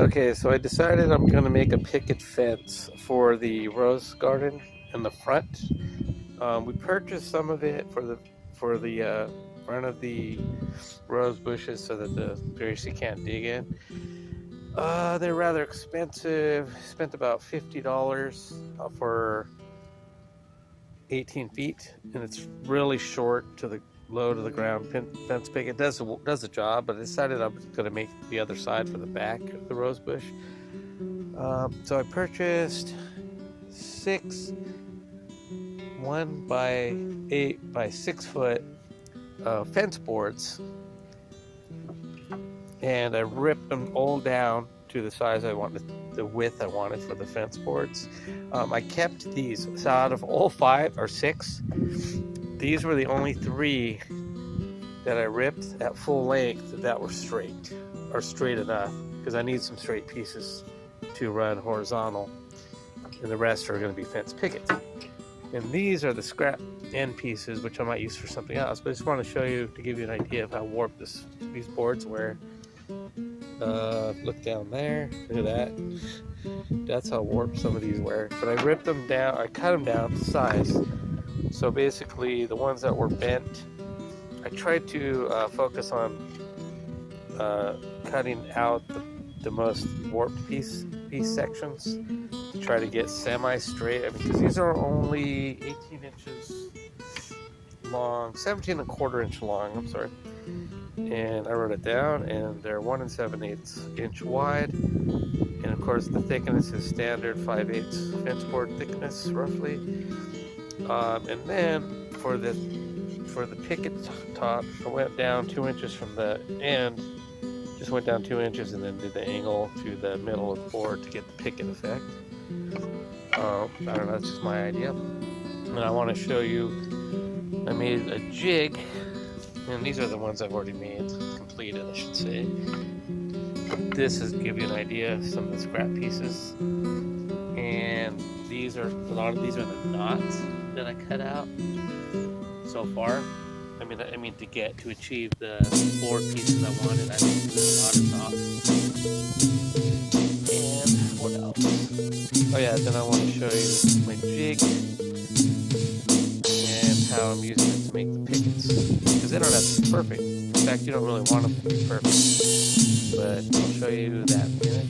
Okay, so I decided I'm going to make a picket fence for the rose garden in the front. We purchased some of it for the front of the rose bushes so that the Gracie can't dig in. They're rather expensive. Spent about $50 for 18 feet, and it's really short to the low to the ground fence picket. Does the job, but I decided I was going to make the other side for the back of the rose bush. So I purchased six 1 by 8 by 6 foot fence boards, and I ripped them all down to the size I wanted, the width I wanted for the fence boards. I kept these. So out of all 5 or 6, these were the only 3 that I ripped at full length that were straight, or straight enough, because I need some straight pieces to run horizontal, and the rest are going to be fence pickets. And these are the scrap end pieces, which I might use for something else. But I just want to show you, to give you an idea of how warped these boards were. Look down there. Look at that. That's how warped some of these were. But I ripped them down. I cut them down to size. So basically, the ones that were bent, I tried to focus on cutting out the most warped piece sections to try to get semi-straight. I mean, because these are only 18 inches long, 17 1/4 inch long, I'm sorry. And I wrote it down, and they're 1 7/8 inch wide. And of course, the thickness is standard 5/8 fence board thickness, roughly. And then for the picket top, I went down 2 inches from the end. Just went down 2 inches and then did the angle to the middle of the board to get the picket effect. I don't know, that's just my idea. And I want to show you, I made a jig, and these are the ones I've already made, completed, I should say. This is give you an idea of some of the scrap pieces. And a lot of these are the knots that I cut out so far. I mean to achieve the board pieces I wanted, I need to do a lot of knots. And what else? Oh yeah, then I want to show you my jig and how I'm using it to make the pickets. Because they don't have to be perfect. In fact, you don't really want them to be perfect. But I'll show you that in a minute.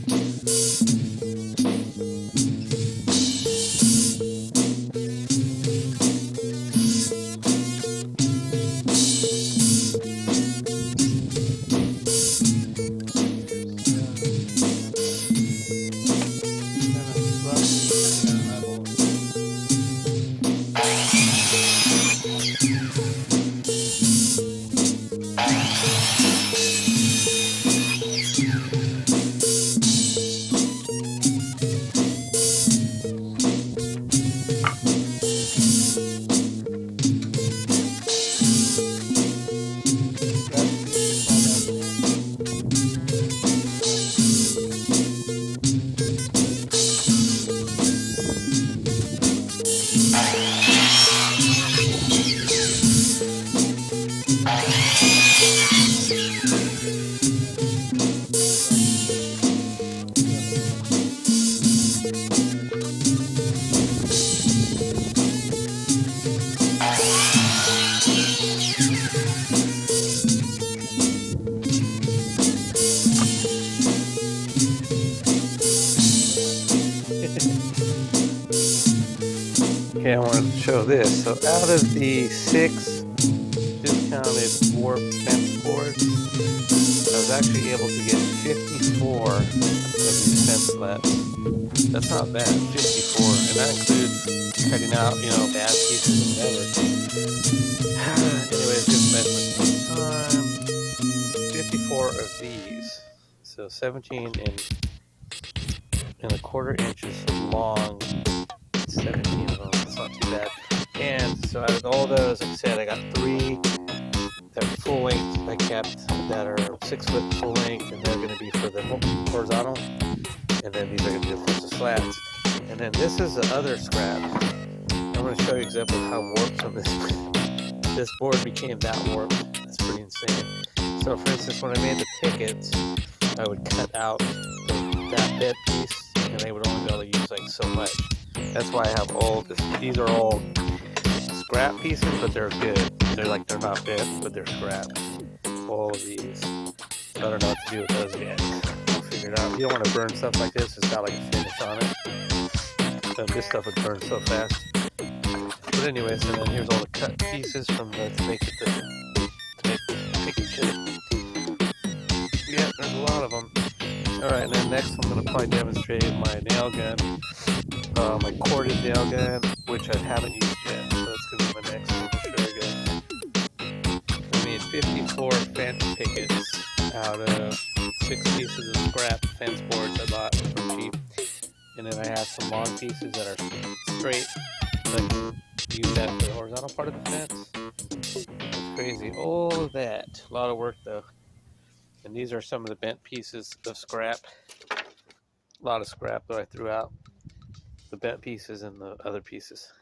Okay, I wanted to show this. So out of the 6 discounted warped fence boards, I was actually able to get 54 of these fence slats. That's not bad, 54, and that includes cutting out, bad pieces and whatever. Anyways, just measurement time. 54 of these, so 17 1/4 inches long. 17 of them. It's not too bad. And so out of all those, like I said, I got 3 that are full length. I kept that are 6 foot full length, and they're going to be for the horizontal. And then these are going to be for the slats. And then this is the other scrap. I'm going to show you example of how warped some of this board became that warped. That's pretty insane. So for instance, when I made the pickets, I would cut out the bent piece, and they would only be able to use like so much. That's why I have all this. These are all scrap pieces, but they're good. They're not bent, but they're scrap. All of these. I don't know what to do with those yet. I'll figure it out. You don't want to burn stuff like this. It's got like a finish on it. But this stuff would burn so fast. But anyways, and then here's all the cut pieces from the to make picket chip. Yeah, there's a lot of them. Alright, and then next I'm going to probably demonstrate my nail gun, my corded nail gun, which I haven't used yet, so that's going to be my next thing to show you guys. I made 54 fence pickets out of 6 pieces of scrap fence boards I bought from cheap, and then I have some long pieces that are straight, so I can use that for the horizontal part of the fence. It's crazy, all of that, a lot of work though. And these are some of the bent pieces of scrap. A lot of scrap that I threw out. The bent pieces and the other pieces.